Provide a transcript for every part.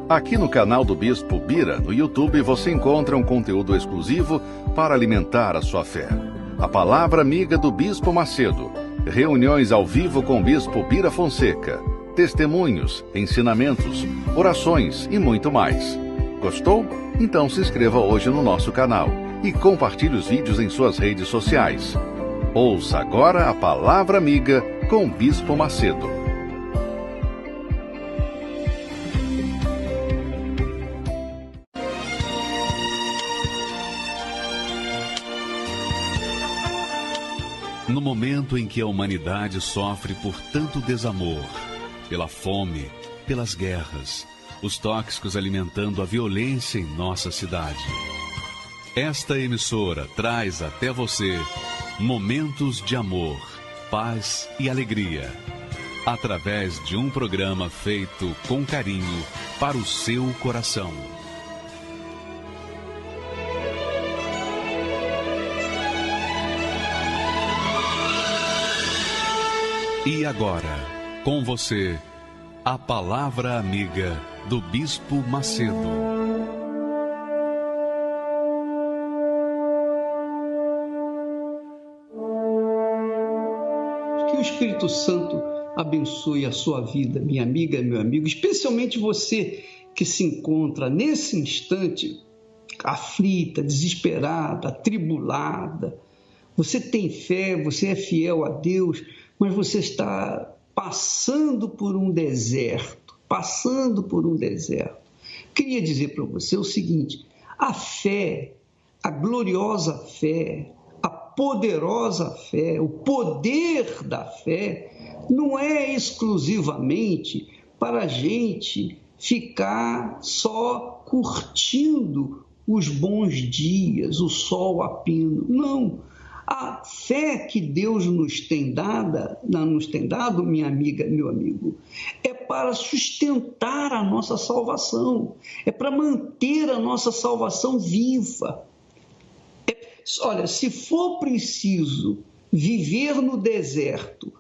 Aqui no canal do Bispo Bira, no YouTube, você encontra um conteúdo exclusivo para alimentar a sua fé. A Palavra Amiga do Bispo Macedo, reuniões ao vivo com o Bispo Bira Fonseca, testemunhos, ensinamentos, orações e muito mais. Gostou? Então se inscreva hoje no nosso canal e compartilhe os vídeos em suas redes sociais. Ouça agora a Palavra Amiga com o Bispo Macedo. No momento em que a humanidade sofre por tanto desamor, pela fome, pelas guerras, os tóxicos alimentando a violência em nossa cidade, esta emissora traz até você momentos de amor, paz e alegria, através de um programa feito com carinho para o seu coração. E agora, com você, a Palavra Amiga do Bispo Macedo. Que o Espírito Santo abençoe a sua vida, minha amiga e meu amigo, especialmente você que se encontra nesse instante aflita, desesperada, atribulada. Você tem fé, você é fiel a Deus, mas você está passando por um deserto, Queria dizer para você o seguinte: a fé, a gloriosa fé, a poderosa fé, o poder da fé, não é exclusivamente para a gente ficar só curtindo os bons dias, o sol a pino. Não. A fé que Deus nos tem dado, minha amiga, meu amigo, é para sustentar a nossa salvação, é para manter a nossa salvação viva. Olha, se for preciso viver no deserto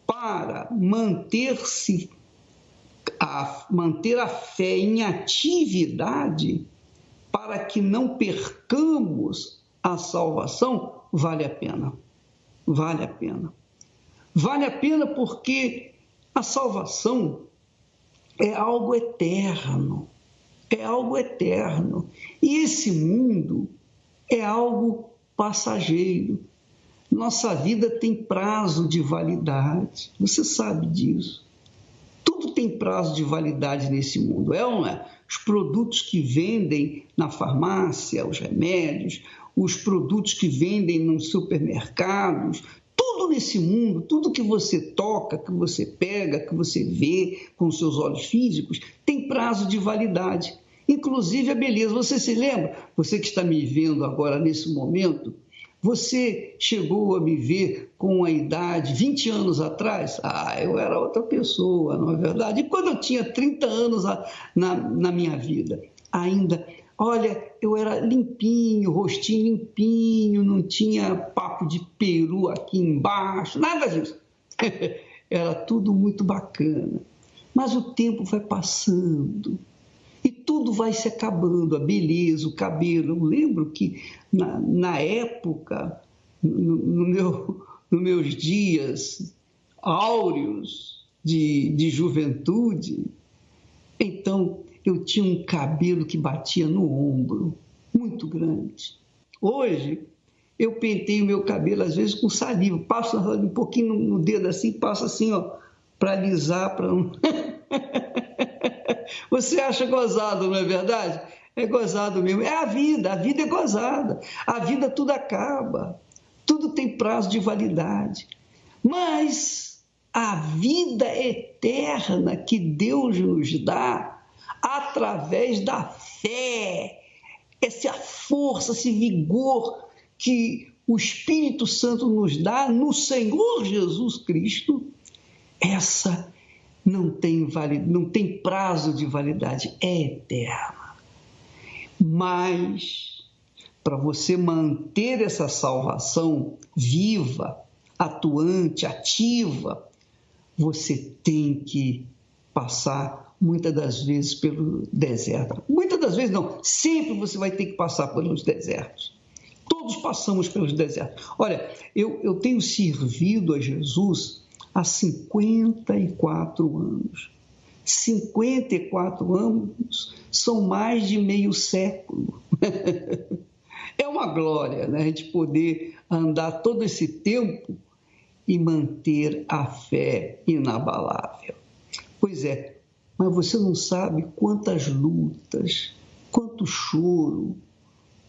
para manter a fé em atividade, para que não percamos a salvação, vale a pena. Vale a pena porque a salvação é algo eterno. E esse mundo é algo passageiro. Nossa vida tem prazo de validade. Você sabe disso. Tudo tem prazo de validade nesse mundo, é ou não é? Os produtos que vendem na farmácia, os remédios, os produtos que vendem nos supermercados, tudo nesse mundo, tudo que você toca, que você pega, que você vê com os seus olhos físicos, tem prazo de validade. Inclusive a beleza. Você se lembra? Você que está me vendo agora nesse momento, você chegou a me ver com a idade 20 anos atrás? Eu era outra pessoa, não é verdade? E quando eu tinha 30 anos na minha vida, ainda... Olha, eu era limpinho, rostinho limpinho, não tinha papo de peru aqui embaixo, nada disso. Era tudo muito bacana. Mas o tempo vai passando e tudo vai se acabando, a beleza, o cabelo. Eu lembro que na época, nos meus dias áureos de juventude, então... eu tinha um cabelo que batia no ombro, muito grande. Hoje, eu penteio o meu cabelo, às vezes, com saliva. Passo um pouquinho no dedo assim, passo assim, para alisar. Você acha gozado, não é verdade? É gozado mesmo. É a vida é gozada. A vida tudo acaba, tudo tem prazo de validade. Mas a vida eterna que Deus nos dá, através da fé, essa força, esse vigor que o Espírito Santo nos dá no Senhor Jesus Cristo, essa não tem prazo de validade, é eterna. Mas, para você manter essa salvação viva, atuante, ativa, você tem que passar muitas das vezes pelo deserto. Muitas das vezes não, sempre você vai ter que passar pelos desertos. Todos passamos pelos desertos. Olha, eu tenho servido a Jesus há 54 anos. 54 anos são mais de meio século. É uma glória, né, a gente poder andar todo esse tempo e manter a fé inabalável. Pois é, mas você não sabe quantas lutas, quanto choro,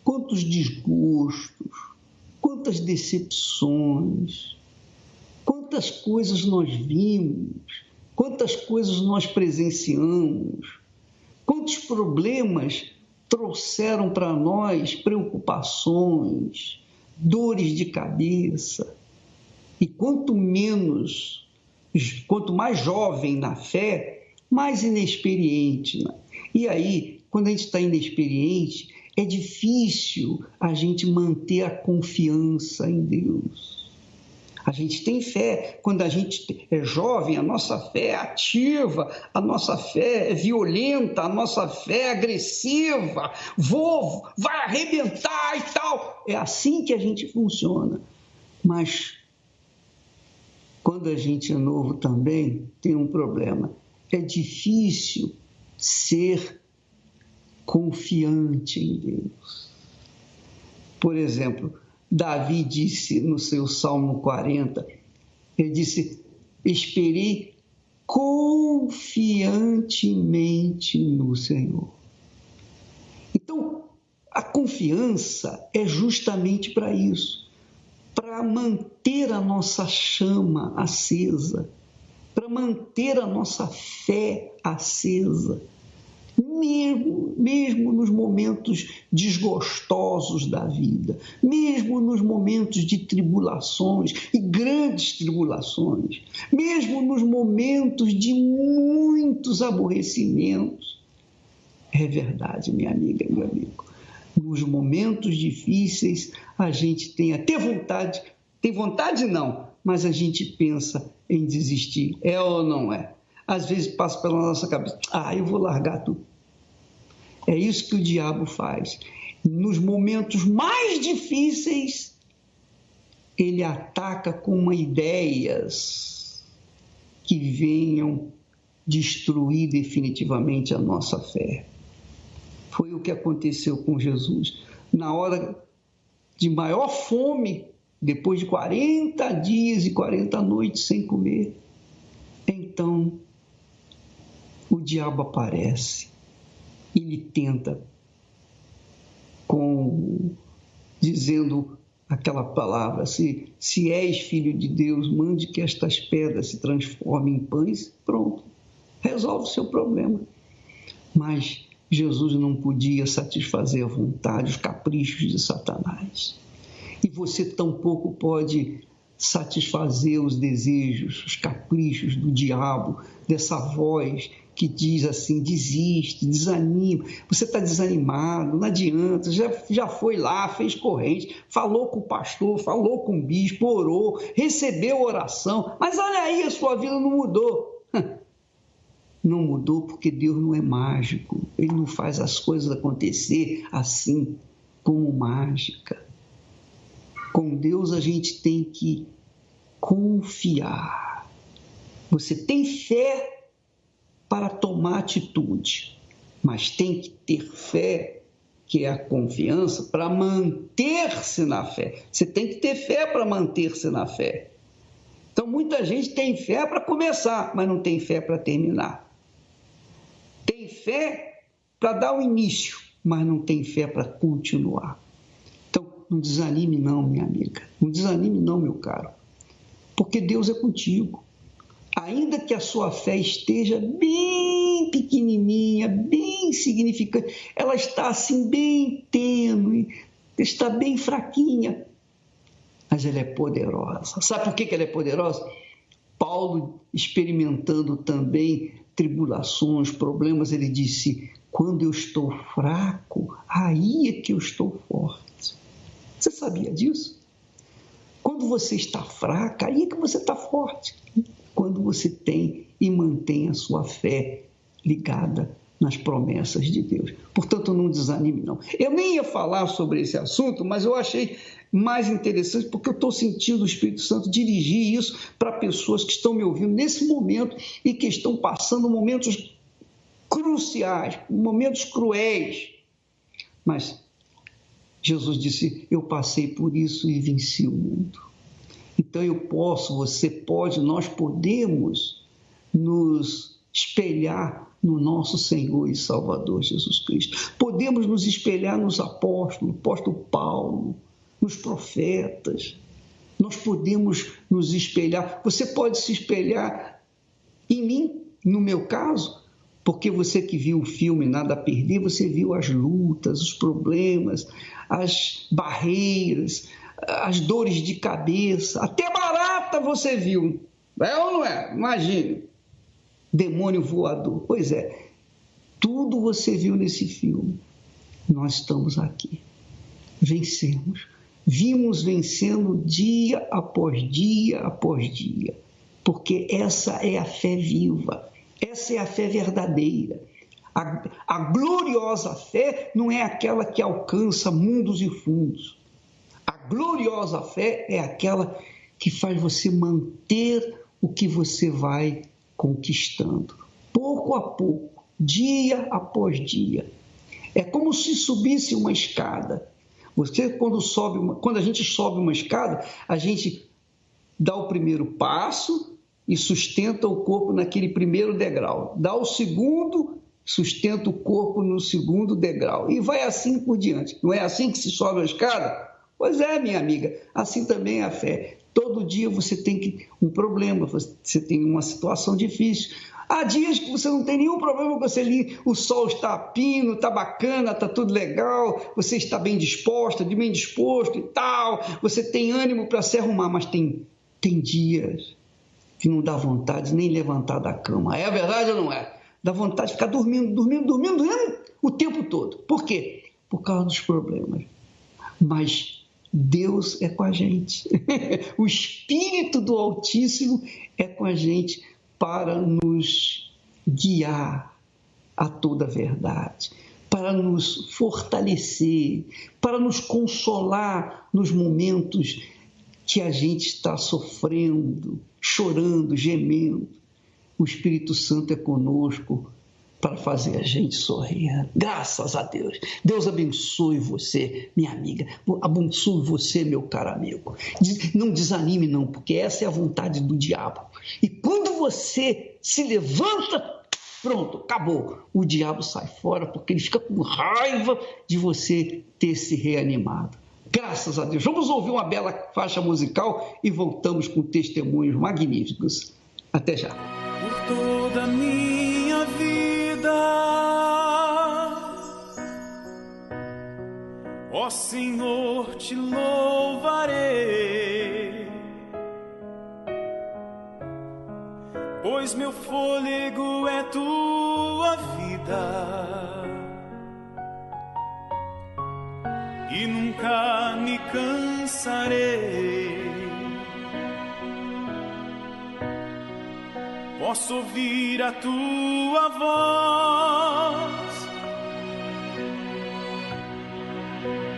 quantos desgostos, quantas decepções, quantas coisas nós vimos, quantas coisas nós presenciamos, quantos problemas trouxeram para nós preocupações, dores de cabeça. E quanto mais jovem na fé, mais inexperiente. Né? E aí, quando a gente está inexperiente, é difícil a gente manter a confiança em Deus. A gente tem fé, quando a gente é jovem, a nossa fé é ativa, a nossa fé é violenta, a nossa fé é agressiva, vai arrebentar e tal. É assim que a gente funciona. Mas quando a gente é novo também, tem um problema. É difícil ser confiante em Deus. Por exemplo, Davi disse no seu Salmo 40, ele disse, esperei confiantemente no Senhor. Então, a confiança é justamente para isso, para manter a nossa chama acesa, para manter a nossa fé acesa, mesmo nos momentos desgostosos da vida, mesmo nos momentos de tribulações e grandes tribulações, mesmo nos momentos de muitos aborrecimentos. É verdade, minha amiga e meu amigo. Nos momentos difíceis, a gente tem até vontade, tem vontade não, mas a gente pensa em desistir. É ou não é? Às vezes passa pela nossa cabeça, eu vou largar tudo. É isso que o diabo faz. Nos momentos mais difíceis, ele ataca com ideias que venham destruir definitivamente a nossa fé. Foi o que aconteceu com Jesus. Na hora de maior fome, depois de 40 dias e 40 noites sem comer, então o diabo aparece. Ele tenta, dizendo aquela palavra, se és filho de Deus, mande que estas pedras se transformem em pães, pronto, resolve o seu problema. Mas Jesus não podia satisfazer a vontade, os caprichos de Satanás. E você tampouco pode satisfazer os desejos, os caprichos do diabo, dessa voz que diz assim, desiste, desanima, você está desanimado, não adianta, já foi lá, fez corrente, falou com o pastor, falou com o bispo, orou, recebeu oração, mas olha aí, a sua vida não mudou. Não mudou porque Deus não é mágico, Ele não faz as coisas acontecer assim, como mágica. Com Deus a gente tem que confiar. Você tem fé para tomar atitude, mas tem que ter fé, que é a confiança, para manter-se na fé. Você tem que ter fé para manter-se na fé. Então, muita gente tem fé para começar, mas não tem fé para terminar. Tem fé para dar o início, mas não tem fé para continuar. Então, não desanime não, minha amiga. Não desanime não, meu caro. Porque Deus é contigo. Ainda que a sua fé esteja bem pequenininha, bem insignificante, ela está assim bem tênue, está bem fraquinha, mas ela é poderosa. Sabe por que ela é poderosa? Paulo, experimentando também tribulações, problemas, ele disse, quando eu estou fraco, aí é que eu estou forte. Você sabia disso? Quando você está fraca, aí é que você está forte. Quando você tem e mantém a sua fé ligada nas promessas de Deus. Portanto, não desanime, não. Eu nem ia falar sobre esse assunto, mas eu achei mais interessante porque eu estou sentindo o Espírito Santo dirigir isso para pessoas que estão me ouvindo nesse momento e que estão passando momentos cruciais, momentos cruéis. Mas Jesus disse, eu passei por isso e venci o mundo. Então eu posso, você pode, nós podemos nos espelhar no nosso Senhor e Salvador Jesus Cristo. Podemos nos espelhar nos apóstolos, o apóstolo Paulo, nos profetas. Nós podemos nos espelhar. Você pode se espelhar em mim, no meu caso, porque você que viu o filme Nada a Perder, você viu as lutas, os problemas, as barreiras, as dores de cabeça, até barata você viu. É ou não é? Imagine. Demônio voador. Pois é, tudo você viu nesse filme. Nós estamos aqui. Vencemos. Vimos vencendo dia após dia após dia. Porque essa é a fé viva. Essa é a fé verdadeira. A gloriosa fé não é aquela que alcança mundos e fundos. A gloriosa fé é aquela que faz você manter o que você vai conquistando, pouco a pouco, dia após dia. É como se subisse uma escada. Você, quando a gente sobe uma escada, a gente dá o primeiro passo e sustenta o corpo naquele primeiro degrau. Dá o segundo, sustenta o corpo no segundo degrau. E vai assim por diante. Não é assim que se sobe a escada? Pois é, minha amiga, assim também é a fé. Todo dia você tem um problema, você tem uma situação difícil. Há dias que você não tem nenhum problema, o sol está a pino, está bacana, está tudo legal, você está bem disposta, bem disposto e tal, você tem ânimo para se arrumar, mas tem dias que não dá vontade nem levantar da cama. É verdade ou não é? Dá vontade de ficar dormindo o tempo todo. Por quê? Por causa dos problemas. Mas Deus é com a gente. O Espírito do Altíssimo é com a gente para nos guiar a toda a verdade, para nos fortalecer, para nos consolar nos momentos que a gente está sofrendo, chorando, gemendo. O Espírito Santo é conosco para fazer a gente sorrir. Graças a Deus. Deus abençoe você, minha amiga. Abençoe você, meu caro amigo. Não desanime não, porque essa é a vontade do diabo. E quando você se levanta, pronto, acabou. O diabo sai fora, porque ele fica com raiva de você ter se reanimado. Graças a Deus. Vamos ouvir uma bela faixa musical e voltamos com testemunhos magníficos. Até já. Por toda a minha vida, ó Senhor, te louvarei, pois meu fôlego é tua vida e nunca me cansarei. Posso ouvir a tua voz,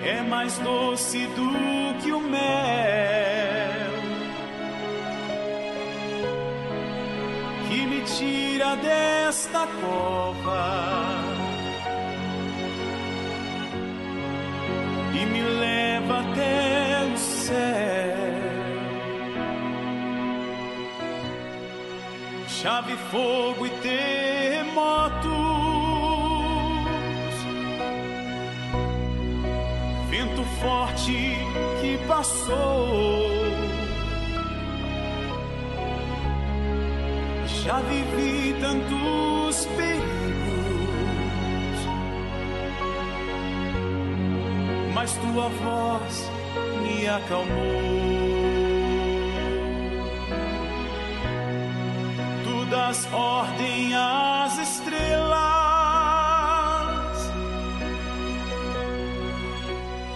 é mais doce do que o mel, que me tira desta cova e me leva até o céu. Chave, fogo e terremotos, vento forte que passou. Já vivi tantos perigos, mas tua voz me acalmou. Das ordem às estrelas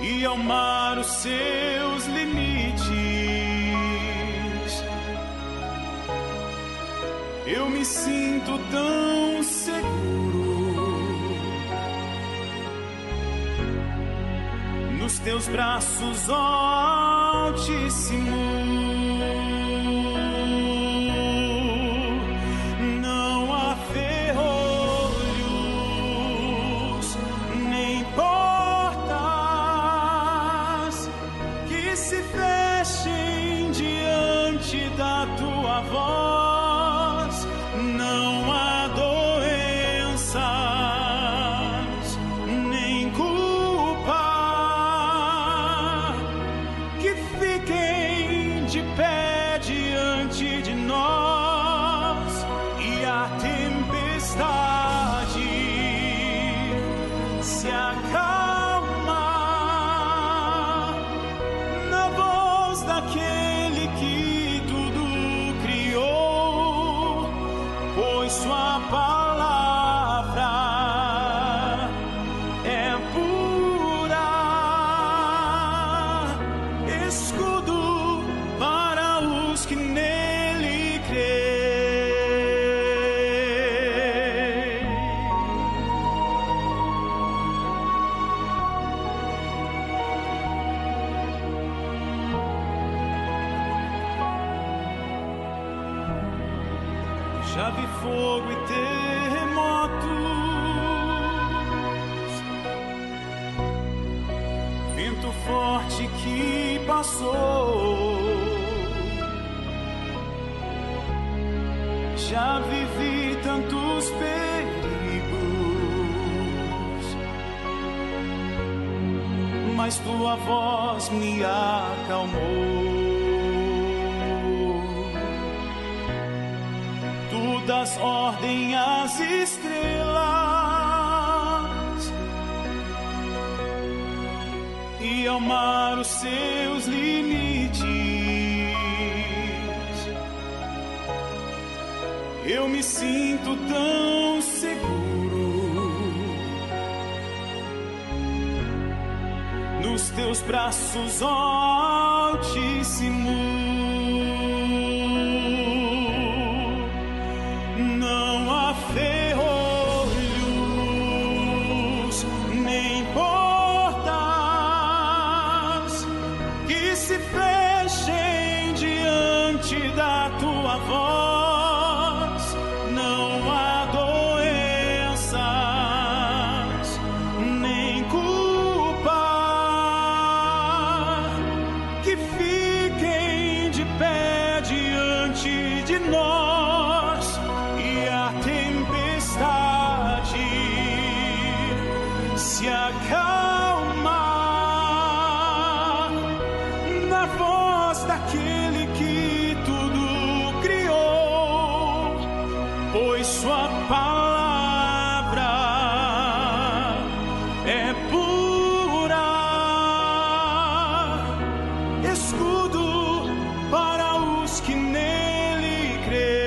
e ao mar os seus limites. Eu me sinto tão seguro teus braços, ó Altíssimo. Não há ferrolhos, nem portas que se fechem diante da tua voz. Não há doenças, nem culpa que fiquem de pé diante de nós. E a tempestade se acalma na voz daquele que tudo criou, pois sua palavra é pura, escudo para os que nele creem. Já vi fogo e terremotos, vento forte que passou. Já vivi tantos perigos, mas tua voz me acalmou. Tu das ordem às estrelas e ao mar os seus limites. Eu me sinto tão seguro nos teus braços, ó Altíssimo. Não há ferrolhos, nem portas que se fechem diante da tua voz. Não há doenças, nem culpa que fiquem de pé diante de nós. E a tempestade se acalma na voz daquele que tudo criou, pois sua palavra é pura, escudo para os que nele creem.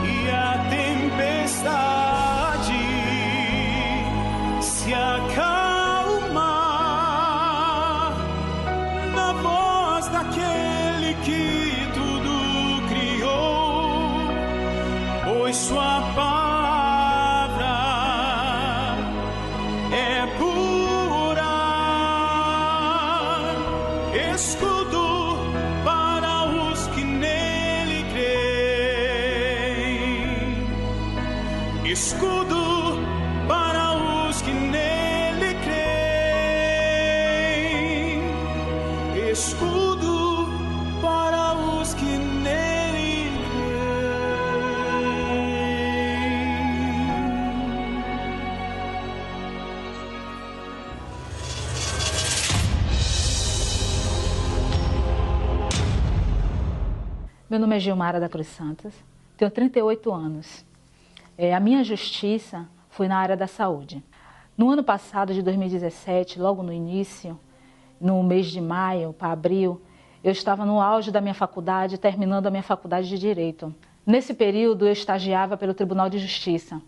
E a tempestade se acalma na voz daquele que tudo criou, pois sua palavra é pura, escudo para os que nele creem. Escudo para os que nele creem. Escudo para os que nele Meu nome é Gilmara da Cruz Santos, tenho 38 anos. A minha justiça foi na área da saúde. No ano passado, de 2017, logo no início, no mês de maio para abril, eu estava no auge da minha faculdade, terminando a minha faculdade de Direito. Nesse período, eu estagiava pelo Tribunal de Justiça.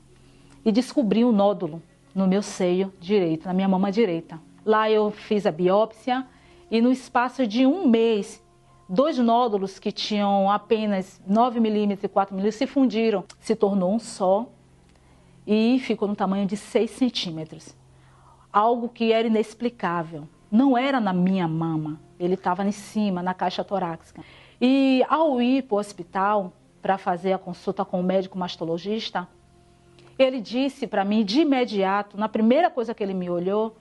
e descobri um nódulo no meu seio direito, na minha mama direita. Lá eu fiz a biópsia e no espaço de um mês, 2 nódulos que tinham apenas 9 milímetros e 4 milímetros se fundiram. Se tornou um só e ficou no tamanho de 6 centímetros. Algo que era inexplicável. Não era na minha mama, ele estava em cima, na caixa torácica. E ao ir para o hospital para fazer a consulta com o médico mastologista, ele disse para mim de imediato, na primeira coisa que ele me olhou,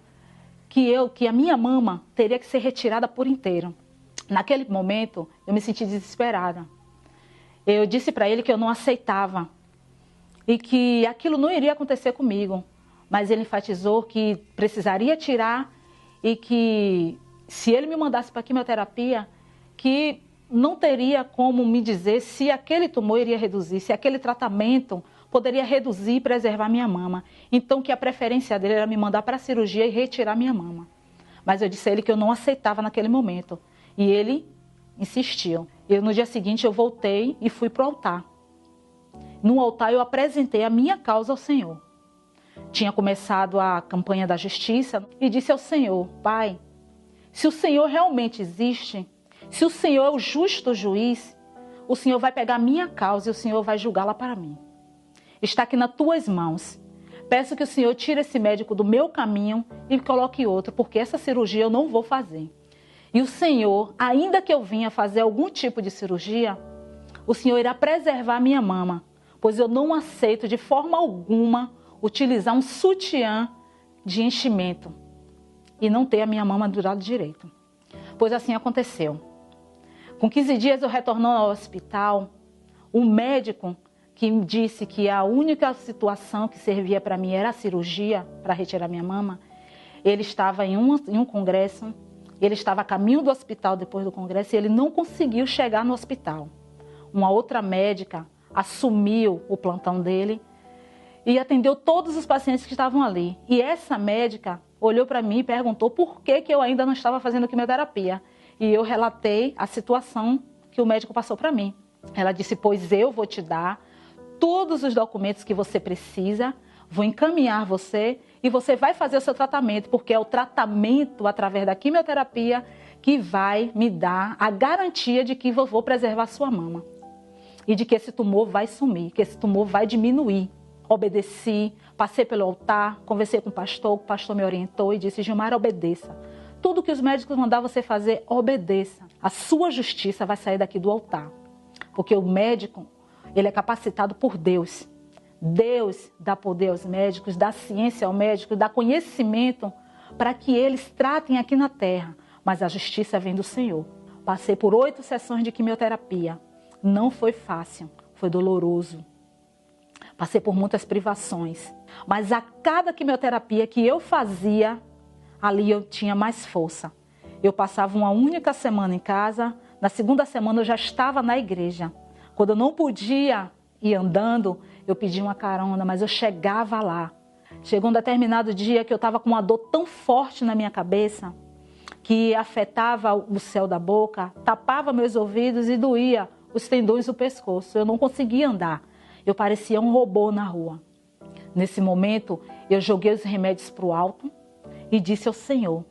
que a minha mama teria que ser retirada por inteiro. Naquele momento, eu me senti desesperada. Eu disse para ele que eu não aceitava e que aquilo não iria acontecer comigo, mas ele enfatizou que precisaria tirar e que se ele me mandasse para a quimioterapia, que não teria como me dizer se aquele tumor iria reduzir, se aquele tratamento poderia reduzir e preservar minha mama. Então que a preferência dele era me mandar para a cirurgia e retirar minha mama. Mas eu disse a ele que eu não aceitava naquele momento. E ele insistiu. No dia seguinte eu voltei e fui para o altar. No altar eu apresentei a minha causa ao Senhor. Tinha começado a campanha da justiça e disse ao Senhor: Pai, se o Senhor realmente existe, se o Senhor é o justo juiz, o Senhor vai pegar a minha causa e o Senhor vai julgá-la para mim. Está aqui nas tuas mãos. Peço que o Senhor tire esse médico do meu caminho e coloque outro, porque essa cirurgia eu não vou fazer. E o Senhor, ainda que eu vinha fazer algum tipo de cirurgia, o Senhor irá preservar a minha mama, pois eu não aceito de forma alguma utilizar um sutiã de enchimento e não ter a minha mama do lado direito. Pois assim aconteceu. Com 15 dias eu retornando ao hospital, o médico que me disse que a única situação que servia para mim era a cirurgia para retirar minha mama, ele estava em um congresso, ele estava a caminho do hospital depois do congresso e ele não conseguiu chegar no hospital. Uma outra médica assumiu o plantão dele e atendeu todos os pacientes que estavam ali. E essa médica olhou para mim e perguntou por que eu ainda não estava fazendo quimioterapia. E eu relatei a situação que o médico passou para mim. Ela disse: pois eu vou te dar todos os documentos que você precisa, vou encaminhar você e você vai fazer o seu tratamento, porque é o tratamento através da quimioterapia que vai me dar a garantia de que eu vou preservar sua mama e de que esse tumor vai sumir, que esse tumor vai diminuir. Obedeci, passei pelo altar, conversei com o pastor me orientou e disse: Gilmara, obedeça. Tudo que os médicos mandavam você fazer, obedeça. A sua justiça vai sair daqui do altar. Porque o médico, ele é capacitado por Deus. Deus dá poder aos médicos, dá ciência ao médico, dá conhecimento para que eles tratem aqui na terra. Mas a justiça vem do Senhor. Passei por 8 sessões de quimioterapia. Não foi fácil, foi doloroso. Passei por muitas privações. Mas a cada quimioterapia que eu fazia, ali eu tinha mais força. Eu passava uma única semana em casa, na segunda semana eu já estava na igreja. Quando eu não podia ir andando, eu pedia uma carona, mas eu chegava lá. Chegou um determinado dia que eu estava com uma dor tão forte na minha cabeça, que afetava o céu da boca, tapava meus ouvidos e doía os tendões do pescoço. Eu não conseguia andar. Eu parecia um robô na rua. Nesse momento, eu joguei os remédios para o alto e disse ao Senhor: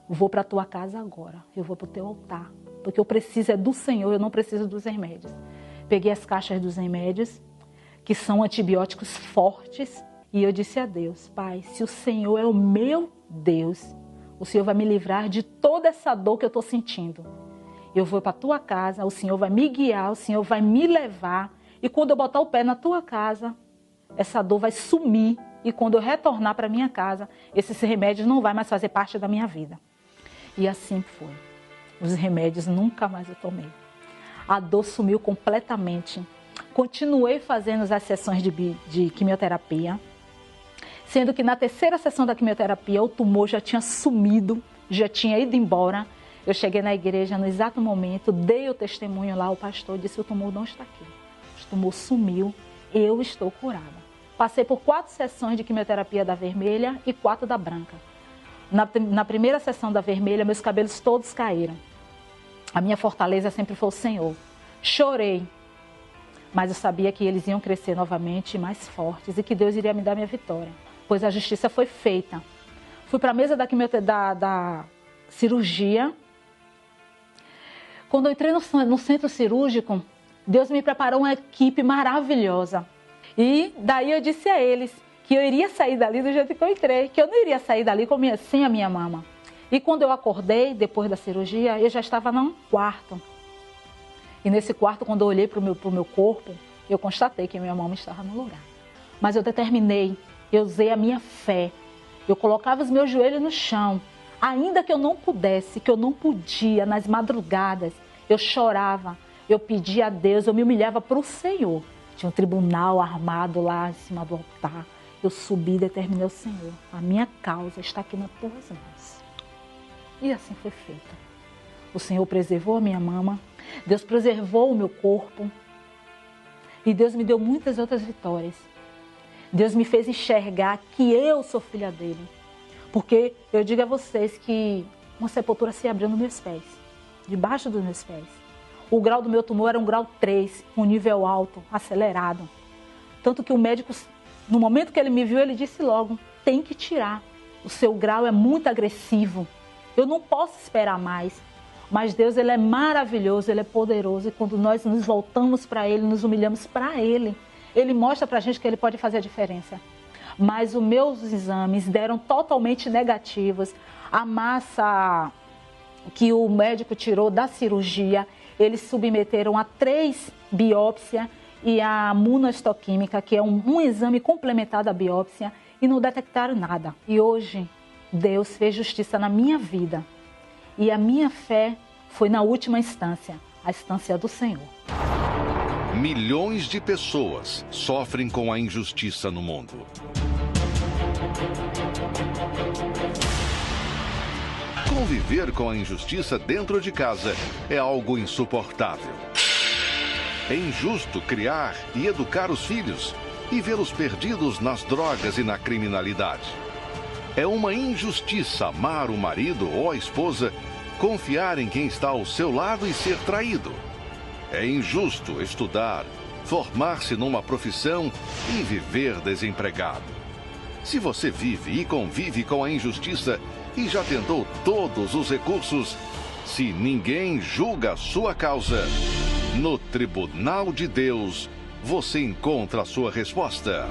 vou para a tua casa agora, eu vou para o teu altar, porque eu preciso é do Senhor, eu não preciso dos remédios. Peguei as caixas dos remédios, que são antibióticos fortes, e eu disse a Deus: Pai, se o Senhor é o meu Deus, o Senhor vai me livrar de toda essa dor que eu estou sentindo. Eu vou para a tua casa, o Senhor vai me guiar, o Senhor vai me levar, e quando eu botar o pé na tua casa, essa dor vai sumir, e quando eu retornar para minha casa, esses remédios não vão mais fazer parte da minha vida. E assim foi. Os remédios nunca mais eu tomei. A dor sumiu completamente. Continuei fazendo as sessões de quimioterapia, sendo que na 3ª sessão da quimioterapia o tumor já tinha sumido, já tinha ido embora. Eu cheguei na igreja no exato momento, dei o testemunho lá, o pastor disse: o tumor não está aqui. O tumor sumiu, eu estou curada. Passei por 4 sessões de quimioterapia da vermelha e 4 da branca. Na primeira sessão da vermelha, meus cabelos todos caíram. A minha fortaleza sempre foi o Senhor. Chorei. Mas eu sabia que eles iam crescer novamente mais fortes e que Deus iria me dar minha vitória, pois a justiça foi feita. Fui para a mesa da cirurgia. Quando eu entrei no centro cirúrgico, Deus me preparou uma equipe maravilhosa. E daí eu disse a eles que eu iria sair dali do jeito que eu entrei, que eu não iria sair dali sem a minha mama. E quando eu acordei, depois da cirurgia, eu já estava num quarto. E nesse quarto, quando eu olhei para o meu corpo, eu constatei que minha mama estava no lugar. Mas eu determinei, eu usei a minha fé. Eu colocava os meus joelhos no chão. Ainda que eu não pudesse, que eu não podia, nas madrugadas, eu chorava, eu pedia a Deus, eu me humilhava para o Senhor. Tinha um tribunal armado lá em cima do altar. Eu subi e determinei ao Senhor, a minha causa está aqui nas tuas mãos. E assim foi feito. O Senhor preservou a minha mama, Deus preservou o meu corpo e Deus me deu muitas outras vitórias. Deus me fez enxergar que eu sou filha dele. Porque eu digo a vocês que uma sepultura se abriu nos meus pés, debaixo dos meus pés. O grau do meu tumor era um grau 3, um nível alto, acelerado. Tanto que o médico, no momento que ele me viu, ele disse logo, tem que tirar. O seu grau é muito agressivo. Eu não posso esperar mais. Mas Deus, ele é maravilhoso, ele é poderoso. E quando nós nos voltamos para ele, nos humilhamos para ele, ele mostra para a gente que ele pode fazer a diferença. Mas os meus exames deram totalmente negativos. A massa que o médico tirou da cirurgia, eles submeteram a 3 biópsias e a imunohistoquímica, que é um exame complementar da biópsia, e não detectaram nada. E hoje, Deus fez justiça na minha vida. E a minha fé foi na última instância, a instância do Senhor. Milhões de pessoas sofrem com a injustiça no mundo. Conviver com a injustiça dentro de casa é algo insuportável. É injusto criar e educar os filhos e vê-los perdidos nas drogas e na criminalidade. É uma injustiça amar o marido ou a esposa, confiar em quem está ao seu lado e ser traído. É injusto estudar, formar-se numa profissão e viver desempregado. Se você vive e convive com a injustiça e já tentou todos os recursos, se ninguém julga a sua causa, no Tribunal de Deus você encontra a sua resposta.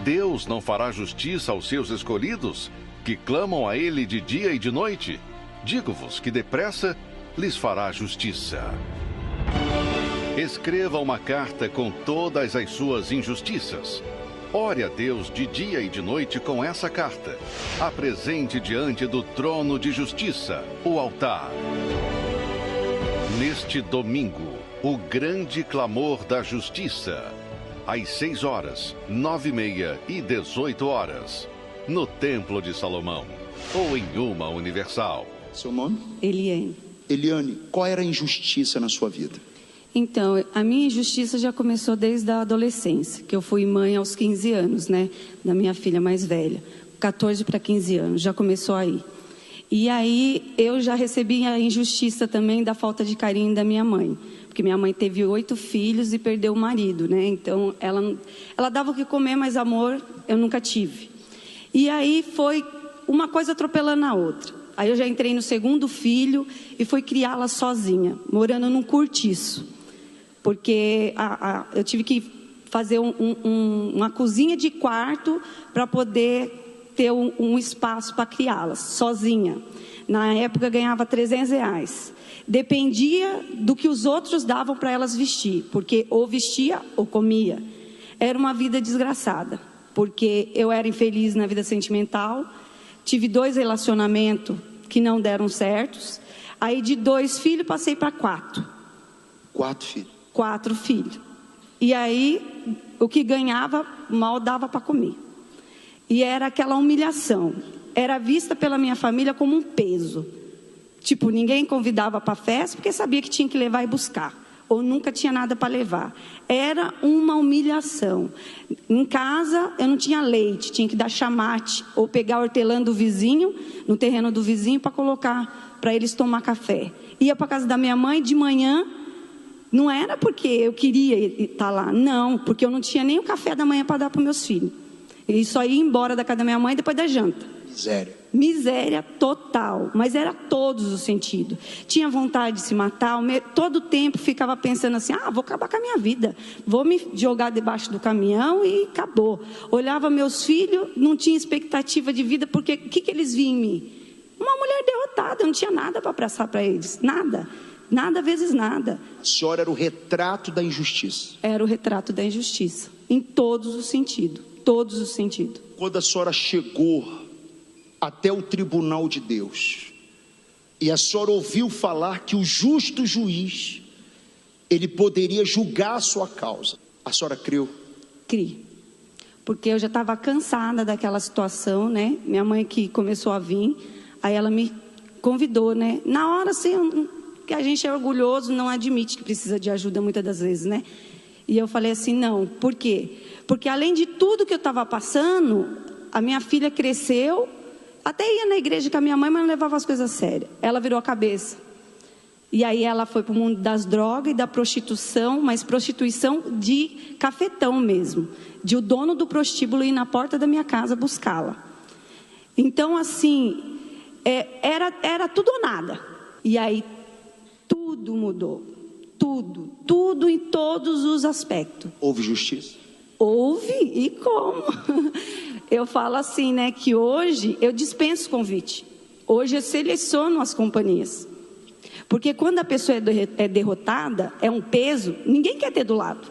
Deus não fará justiça aos seus escolhidos, que clamam a Ele de dia e de noite? Digo-vos que depressa lhes fará justiça. Escreva uma carta com todas as suas injustiças. Ore a Deus de dia e de noite com essa carta. Apresente diante do trono de justiça, o altar. Neste domingo, o grande clamor da justiça. Às 6 horas, 9h30 e 18 horas. No Templo de Salomão. Ou em uma Universal. Seu nome? Eliane. Eliane, qual era a injustiça na sua vida? Então, a minha injustiça já começou desde a adolescência, que eu fui mãe aos 15 anos, né? Da minha filha mais velha. 14 para 15 anos, já começou aí. E aí, eu já recebi a injustiça também da falta de carinho da minha mãe. Porque minha mãe teve 8 filhos e perdeu o marido, né? Então, ela dava o que comer, mas amor eu nunca tive. E aí, foi uma coisa atropelando a outra. Aí, eu já entrei no 2º filho e fui criá-la sozinha, morando num cortiço. Porque eu tive que fazer uma cozinha de quarto para poder ter um espaço para criá-las, sozinha. Na época, ganhava R$300. Dependia do que os outros davam para elas vestir, porque ou vestia ou comia. Era uma vida desgraçada, porque eu era infeliz na vida sentimental, tive 2 relacionamentos que não deram certos, aí de 2 filhos passei para 4. 4 filhos? 4 filhos. E aí, o que ganhava, mal dava para comer. E era aquela humilhação. Era vista pela minha família como um peso. Tipo, ninguém convidava para festa porque sabia que tinha que levar e buscar. Ou nunca tinha nada para levar. Era uma humilhação. Em casa, eu não tinha leite. Tinha que dar chamate. Ou pegar hortelã do vizinho, no terreno do vizinho, para colocar, para eles tomar café. Ia para casa da minha mãe de manhã. Não era porque eu queria estar lá, não, porque eu não tinha nem o café da manhã para dar para os meus filhos. E só ia embora da casa da minha mãe depois da janta. Miséria total, mas era todos os sentidos. Tinha vontade de se matar, todo o tempo ficava pensando assim, vou acabar com a minha vida, vou me jogar debaixo do caminhão e acabou. Olhava meus filhos, não tinha expectativa de vida, porque o que eles viam em mim? Uma mulher derrotada, eu não tinha nada para passar para eles, nada vezes nada. A senhora era o retrato da injustiça. Era o retrato da injustiça, em todos os sentidos, todos os sentidos. Quando a senhora chegou até o tribunal de Deus, e a senhora ouviu falar que o justo juiz, ele poderia julgar a sua causa, a senhora creu? Criei, porque eu já estava cansada daquela situação, né? Minha mãe que começou a vir, aí ela me convidou, né? Na hora, assim, que a gente é orgulhoso, não admite que precisa de ajuda muitas das vezes, né? E eu falei assim, não, por quê? Porque além de tudo que eu estava passando, a minha filha cresceu, até ia na igreja com a minha mãe, mas não levava as coisas a sério. Ela virou a cabeça. E aí ela foi para o mundo das drogas e da prostituição, mas prostituição de cafetão mesmo. De o dono do prostíbulo ir na porta da minha casa buscá-la. Então, assim, era tudo ou nada. E aí, tudo mudou. Tudo em todos os aspectos. Houve justiça? Houve, e como? Eu falo assim, né, que hoje eu dispenso convite. Hoje eu seleciono as companhias. Porque quando a pessoa é derrotada, é um peso, ninguém quer ter do lado.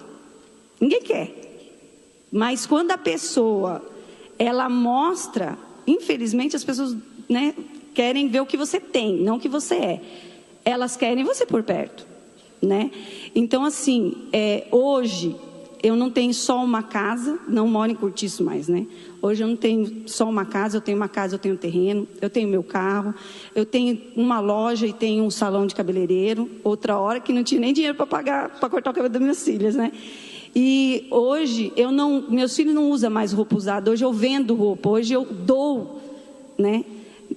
Ninguém quer. Mas quando a pessoa, ela mostra, infelizmente as pessoas, né, querem ver o que você tem, não o que você é. Elas querem você por perto, né? Então, assim, hoje eu não tenho só uma casa, não moro em Cortiço mais, né? Hoje eu não tenho só uma casa, eu tenho um terreno, eu tenho meu carro, eu tenho uma loja e tenho um salão de cabeleireiro, outra hora que não tinha nem dinheiro para pagar, para cortar o cabelo das minhas filhas, né? E hoje, meus filhos não usam mais roupa usada, hoje eu vendo roupa, hoje eu dou, né?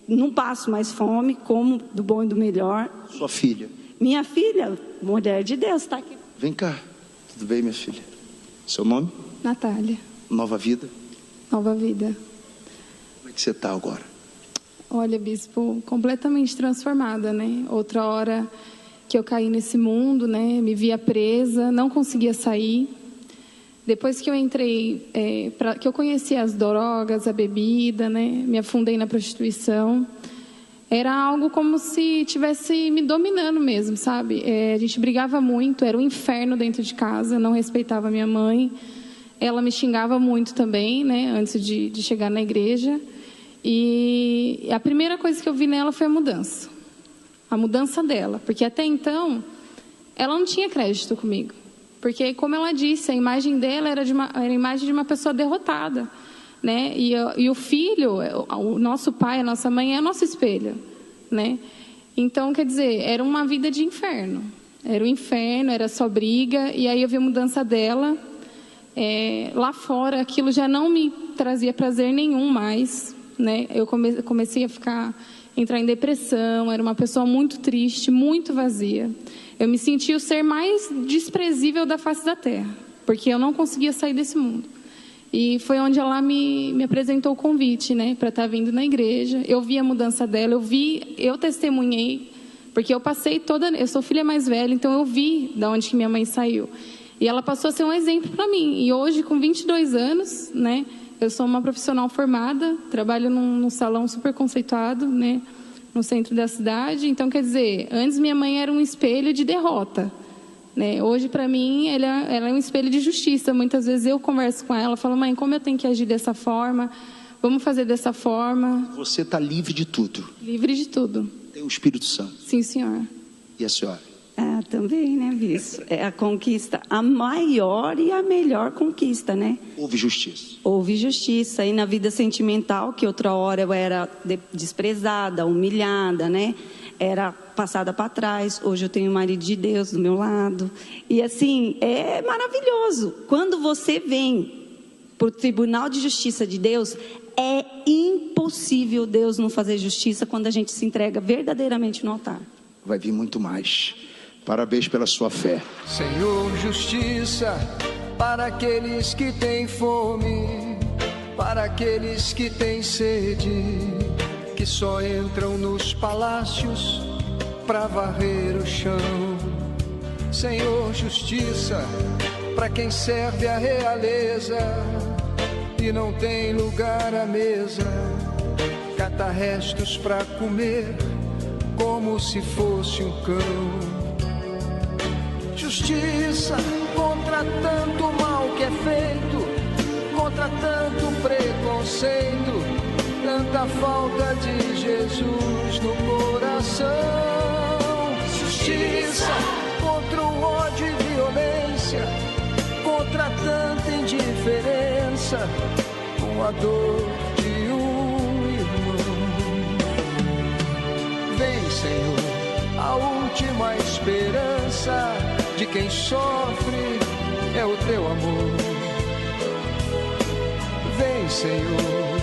Não passo mais fome, como do bom e do melhor. Sua filha? Minha filha, mulher de Deus, está aqui. Vem cá, tudo bem, minha filha? Seu nome? Natália. Nova vida? Nova vida. Como é que você está agora? Olha, bispo, completamente transformada, né? Outra hora que eu caí nesse mundo, né? Me via presa, não conseguia sair. Depois que eu entrei, que eu conheci as drogas, a bebida, né? Me afundei na prostituição. Era algo como se tivesse me dominando mesmo, sabe? A gente brigava muito, era um inferno dentro de casa, não respeitava minha mãe. Ela me xingava muito também, né? Antes de chegar na igreja. E a primeira coisa que eu vi nela foi a mudança dela. Porque até então, ela não tinha crédito comigo. Porque, como ela disse, a imagem dela era a imagem de uma pessoa derrotada, né? E o filho, o nosso pai, a nossa mãe é o nosso espelho, né? Então, quer dizer, era uma vida de inferno. Era um inferno, era só briga. E aí eu vi a mudança dela. Lá fora, aquilo já não me trazia prazer nenhum mais, né? Eu comecei a entrar em depressão. Era uma pessoa muito triste, muito vazia. Eu me senti o ser mais desprezível da face da terra, porque eu não conseguia sair desse mundo. E foi onde ela me apresentou o convite, né, para estar vindo na igreja. Eu vi a mudança dela, eu testemunhei, porque eu sou filha mais velha, então eu vi de onde que minha mãe saiu. E ela passou a ser um exemplo para mim. E hoje, com 22 anos, né, eu sou uma profissional formada, trabalho num salão super conceituado, né, no centro da cidade. Então, quer dizer, antes minha mãe era um espelho de derrota, né? Hoje, para mim, ela é um espelho de justiça. Muitas vezes eu converso com ela, falo, mãe, como eu tenho que agir dessa forma? Vamos fazer dessa forma. Você está livre de tudo? Livre de tudo. Tem o Espírito Santo? Sim, senhor. E a senhora? Também, né, bispo? É a conquista, a maior e a melhor conquista, né? Houve justiça? Houve justiça. E na vida sentimental, que outra hora eu era desprezada, humilhada, né? Era passada para trás. Hoje eu tenho o marido de Deus do meu lado. E assim, é maravilhoso. Quando você vem para o Tribunal de Justiça de Deus, é impossível Deus não fazer justiça quando a gente se entrega verdadeiramente no altar. Vai vir muito mais. Parabéns pela sua fé. Senhor, justiça para aqueles que têm fome, para aqueles que têm sede, que só entram nos palácios para varrer o chão. Senhor, justiça para quem serve a realeza e não tem lugar à mesa, cata restos para comer como se fosse um cão. Justiça contra tanto mal que é feito, contra tanto preconceito, tanta falta de Jesus no coração. Justiça contra o ódio e violência, contra tanta indiferença, com a dor de um irmão. Vem, Senhor, a última esperança de quem sofre é o teu amor. Vem, Senhor,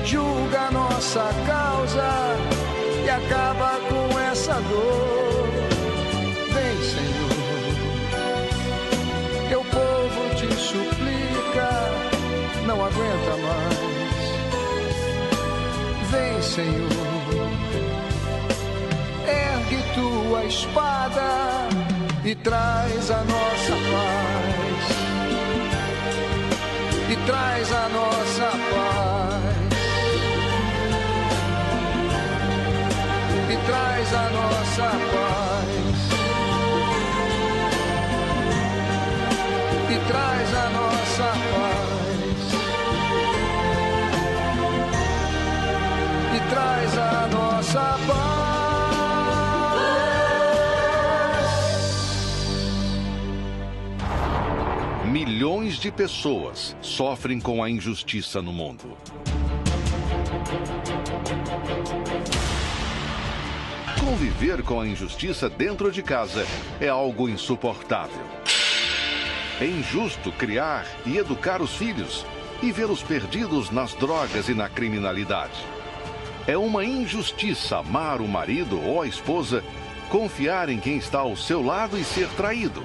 julga a nossa causa e acaba com essa dor. Vem, Senhor, teu povo te suplica, não aguenta mais. Vem, Senhor, ergue tua espada e traz a nossa paz, e traz a nossa paz, e traz a nossa paz, e traz a nossa paz, e traz a nossa paz. Milhões de pessoas sofrem com a injustiça no mundo. Conviver com a injustiça dentro de casa é algo insuportável. É injusto criar e educar os filhos e vê-los perdidos nas drogas e na criminalidade. É uma injustiça amar o marido ou a esposa, confiar em quem está ao seu lado e ser traído.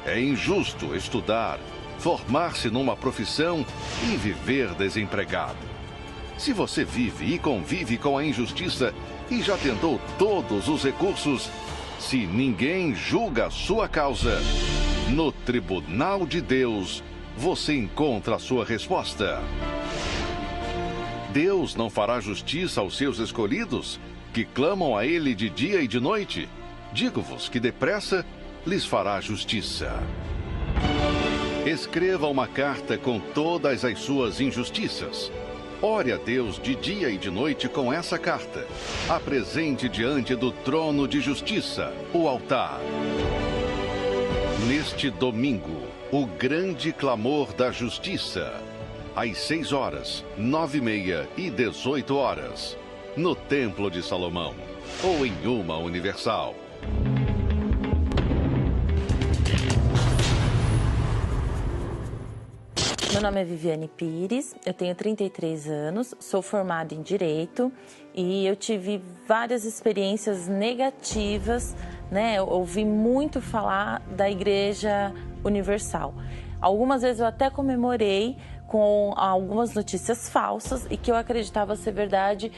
É injusto estudar, formar-se numa profissão e viver desempregado. Se você vive e convive com a injustiça e já tentou todos os recursos, se ninguém julga a sua causa, no Tribunal de Deus você encontra a sua resposta. Deus não fará justiça aos seus escolhidos, que clamam a Ele de dia e de noite? Digo-vos que depressa lhes fará justiça. Escreva uma carta com todas as suas injustiças. Ore a Deus de dia e de noite com essa carta. Apresente diante do trono de justiça, o altar. Neste domingo, o grande clamor da justiça. Às 6 horas, 9h30 e 18 horas. No Templo de Salomão. Ou em uma Universal. Meu nome é Viviane Pires, eu tenho 33 anos, sou formada em Direito e eu tive várias experiências negativas, né? Eu ouvi muito falar da Igreja Universal. Algumas vezes eu até comemorei com algumas notícias falsas e que eu acreditava ser verdade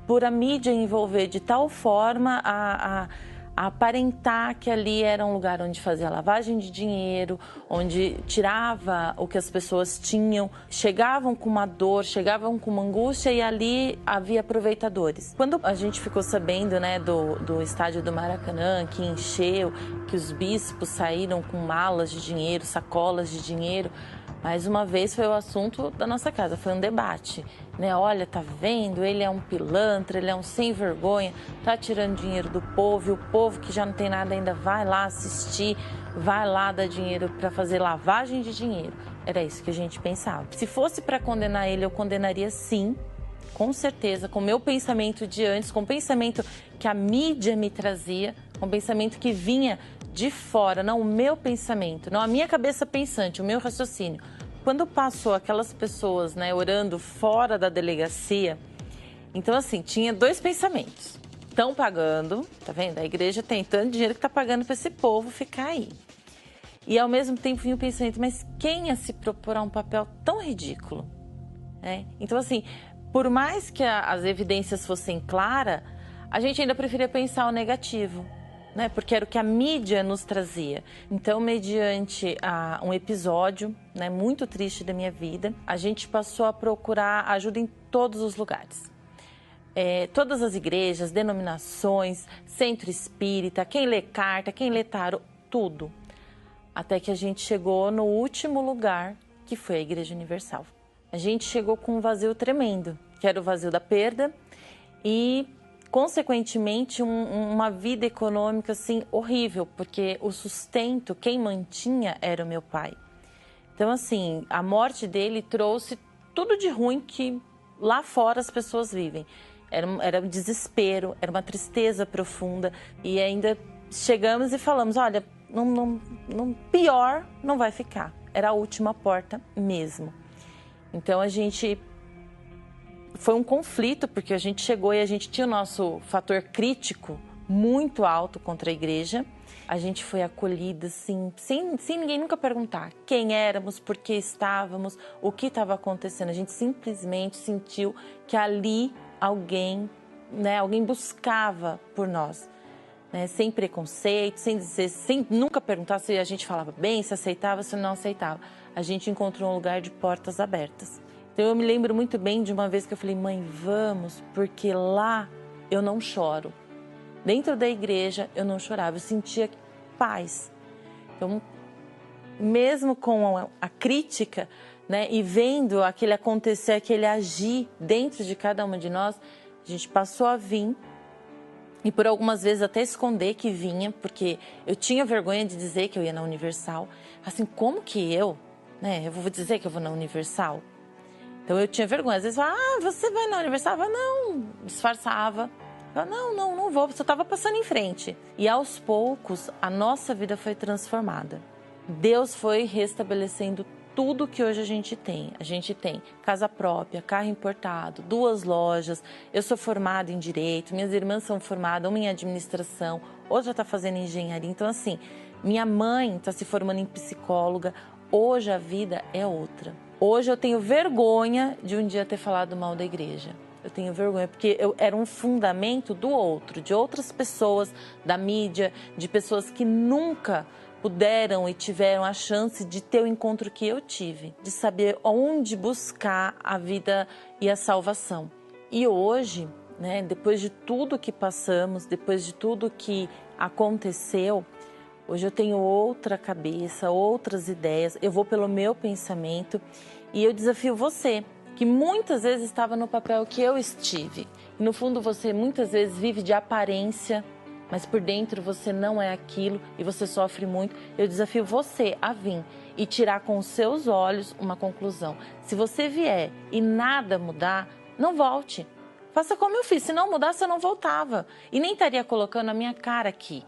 por a mídia envolver de tal forma a aparentar que ali era um lugar onde fazia lavagem de dinheiro, onde tirava o que as pessoas tinham, chegavam com uma dor, chegavam com uma angústia e ali havia aproveitadores. Quando a gente ficou sabendo, né, do estádio do Maracanã, que encheu, que os bispos saíram com malas de dinheiro, sacolas de dinheiro, mais uma vez foi o assunto da nossa casa, foi um debate, né? Olha, tá vendo? Ele é um pilantra, ele é um sem vergonha, tá tirando dinheiro do povo, e o povo que já não tem nada ainda vai lá assistir, vai lá dar dinheiro para fazer lavagem de dinheiro. Era isso que a gente pensava. Se fosse para condenar ele, eu condenaria sim, com certeza, com o meu pensamento de antes, com o pensamento que a mídia me trazia, com o pensamento que vinha de fora, não o meu pensamento, não a minha cabeça pensante, o meu raciocínio. Quando passou aquelas pessoas, né, orando fora da delegacia, então assim, tinha dois pensamentos. estão pagando, tá vendo? A igreja tem tanto dinheiro que está pagando para esse povo ficar aí. E ao mesmo tempo vinha o pensamento, mas quem ia se propor a um papel tão ridículo? Então assim, por mais que as evidências fossem claras, a gente ainda preferia pensar o negativo, né? Porque era o que a mídia nos trazia. Então, mediante um episódio, né, muito triste da minha vida, a gente passou a procurar ajuda em todos os lugares. Todas as igrejas, denominações, centro espírita, quem lê carta, quem lê tarô, tudo. Até que a gente chegou no último lugar, que foi a Igreja Universal. A gente chegou com um vazio tremendo, que era o vazio da perda e, consequentemente, uma vida econômica assim, horrível, porque o sustento, quem mantinha era o meu pai. Então, assim, a morte dele trouxe tudo de ruim que lá fora as pessoas vivem. Era um desespero, era uma tristeza profunda e ainda chegamos e falamos, olha, pior não vai ficar. Era a última porta mesmo. Então, foi um conflito, porque a gente chegou e a gente tinha o nosso fator crítico muito alto contra a igreja. A gente foi acolhida, assim, sem ninguém nunca perguntar quem éramos, por que estávamos, o que estava acontecendo. A gente simplesmente sentiu que ali alguém buscava por nós. Né, sem preconceito, sem nunca perguntar se a gente falava bem, se aceitava, se não aceitava. A gente encontrou um lugar de portas abertas. Então eu me lembro muito bem de uma vez que eu falei, mãe, vamos, porque lá eu não choro. Dentro da igreja eu não chorava, eu sentia paz. Então, mesmo com a crítica, né, e vendo aquele acontecer, aquele agir dentro de cada uma de nós, a gente passou a vir. E por algumas vezes até esconder que vinha, porque eu tinha vergonha de dizer que eu ia na Universal. Assim, como que eu vou dizer que eu vou na Universal? Então eu tinha vergonha. Às vezes eu falava, você vai na Universal? Eu falava, não, disfarçava. Eu falava, não vou, só estava passando em frente. E aos poucos, a nossa vida foi transformada. Deus foi restabelecendo tudo que hoje a gente tem. A gente tem casa própria, carro importado, 2 lojas. Eu sou formada em Direito, minhas irmãs são formadas, uma em Administração, outra está fazendo Engenharia. Então, assim, minha mãe está se formando em psicóloga. Hoje a vida é outra. Hoje eu tenho vergonha de um dia ter falado mal da igreja. Eu tenho vergonha, porque eu era um fundamento do outro, de outras pessoas, da mídia, de pessoas que nunca puderam e tiveram a chance de ter o encontro que eu tive, de saber onde buscar a vida e a salvação. E hoje, né, depois de tudo que passamos, depois de tudo que aconteceu, hoje eu tenho outra cabeça, outras ideias, eu vou pelo meu pensamento e eu desafio você, que muitas vezes estava no papel que eu estive. E no fundo você muitas vezes vive de aparência, mas por dentro você não é aquilo e você sofre muito. Eu desafio você a vir e tirar com os seus olhos uma conclusão. Se você vier e nada mudar, não volte. Faça como eu fiz. Se não mudasse, eu não voltava. E nem estaria colocando a minha cara aqui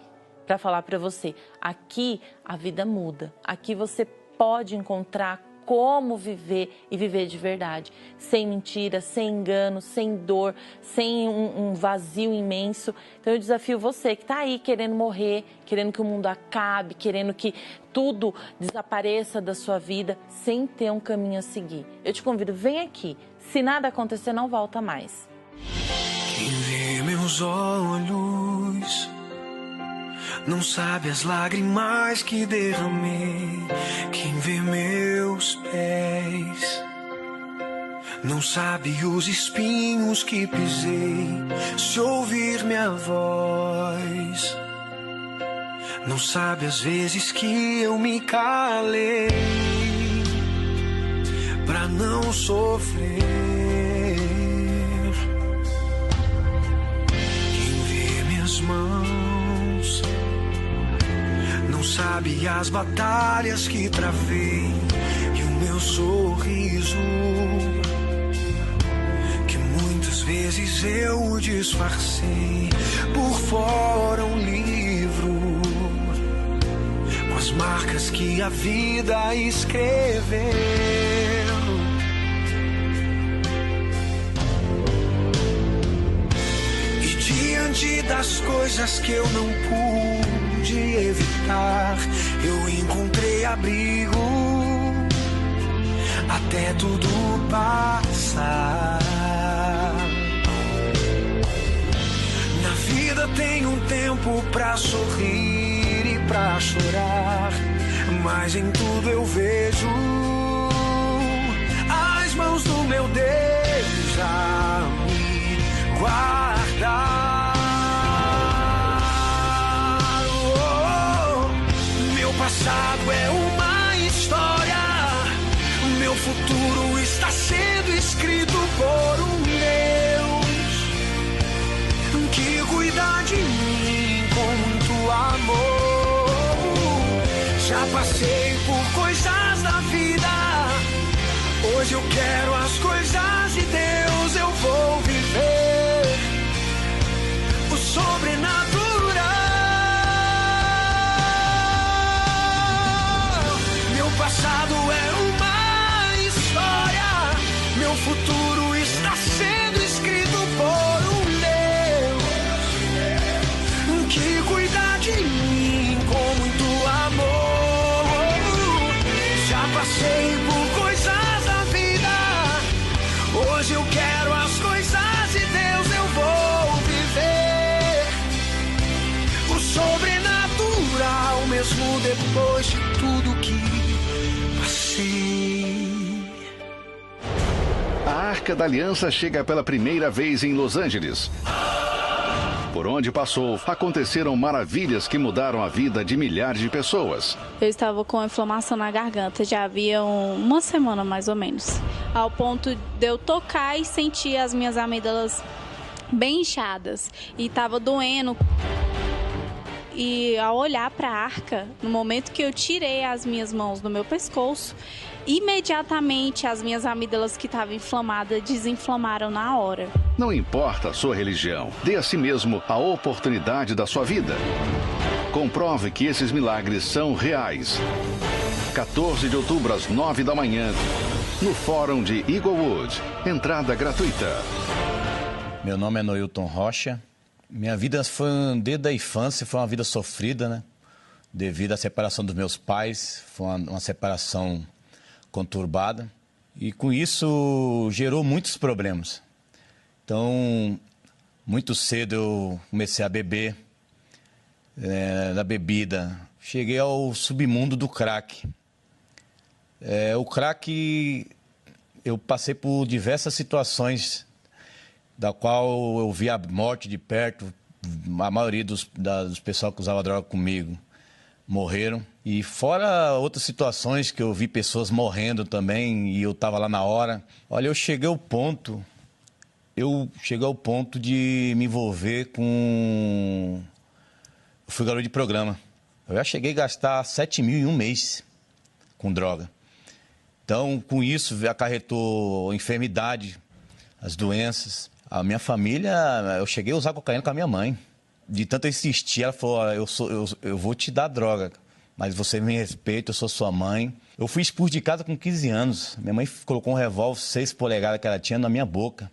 para falar para você. Aqui a vida muda. Aqui você pode encontrar como viver e viver de verdade, sem mentira, sem engano, sem dor, sem um vazio imenso. Então eu desafio você que está aí querendo morrer, querendo que o mundo acabe, querendo que tudo desapareça da sua vida, sem ter um caminho a seguir. Eu te convido, vem aqui. Se nada acontecer, não volta mais. Quem vê meus olhos não sabe as lágrimas que derramei. Quem vê meus pés não sabe os espinhos que pisei. Se ouvir minha voz, não sabe as vezes que eu me calei pra não sofrer. Quem vê minhas mãos não sabe as batalhas que travei e o meu sorriso, que muitas vezes eu disfarcei. Por fora um livro com as marcas que a vida escreveu. E diante longe das coisas que eu não pude evitar, eu encontrei abrigo até tudo passar. Na vida tem um tempo pra sorrir e pra chorar, mas em tudo eu vejo as mãos do meu Deus a me guardar. Meu passado é uma história, meu futuro está sendo escrito por um Deus que cuida de mim com muito amor. Já passei por coisas da vida, hoje eu quero as coisas de Deus, eu vou viver o sobrenatural. Meu passado é uma história, meu futuro está sendo escrito por um Deus que cuida de mim com muito amor. Já passei por coisas da vida, hoje eu quero as coisas de Deus, eu vou viver o sobrenatural, mesmo depois de tudo que passei. A Arca da Aliança chega pela primeira vez em Los Angeles. Por onde passou, aconteceram maravilhas que mudaram a vida de milhares de pessoas. Eu estava com inflamação na garganta, já havia uma semana mais ou menos. Ao ponto de eu tocar e sentir as minhas amígdalas bem inchadas. E estava doendo. E ao olhar para a arca, no momento que eu tirei as minhas mãos do meu pescoço, imediatamente as minhas amígdalas que estavam inflamadas desinflamaram na hora. Não importa a sua religião, dê a si mesmo a oportunidade da sua vida. Comprove que esses milagres são reais. 14 de outubro às 9 da manhã, no Fórum de Eaglewood. Entrada gratuita. Meu nome é Noilton Rocha. Minha vida foi, desde a infância, foi uma vida sofrida, né? Devido à separação dos meus pais, foi uma separação conturbada. E com isso gerou muitos problemas. Então, muito cedo eu comecei a beber, da bebida. Cheguei ao submundo do crack. O crack, eu passei por diversas situações, da qual eu vi a morte de perto. A maioria dos pessoal que usava droga comigo morreram. E fora outras situações que eu vi pessoas morrendo também e eu estava lá na hora. Olha, eu cheguei ao ponto de me envolver com... Eu fui garoto de programa. Eu já cheguei a gastar 7 mil em um mês com droga. Então, com isso, acarretou enfermidade, as doenças. A minha família, eu cheguei a usar cocaína com a minha mãe. De tanto eu insistir, ela falou, eu vou te dar droga, mas você me respeita, eu sou sua mãe. Eu fui expulso de casa com 15 anos. Minha mãe colocou um revólver 6 polegadas que ela tinha na minha boca.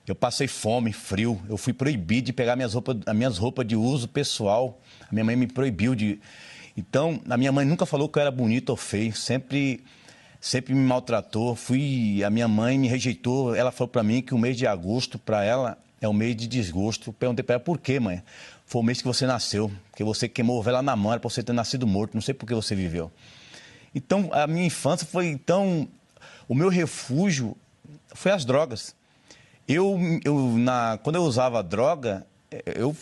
Eu passei fome, frio. Eu fui proibido de pegar as minhas roupas de uso pessoal. A minha mãe me proibiu de... Então, a minha mãe nunca falou que eu era bonito ou feio. Sempre me maltratou. A minha mãe me rejeitou. Ela falou para mim que o mês de agosto, para ela, é um mês de desgosto. Eu perguntei para ela, por quê, mãe? Foi o mês que você nasceu, que você queimou vela na mão, era para você ter nascido morto, não sei por que você viveu. Então, a minha infância foi... o meu refúgio foi as drogas. Quando eu usava droga, eu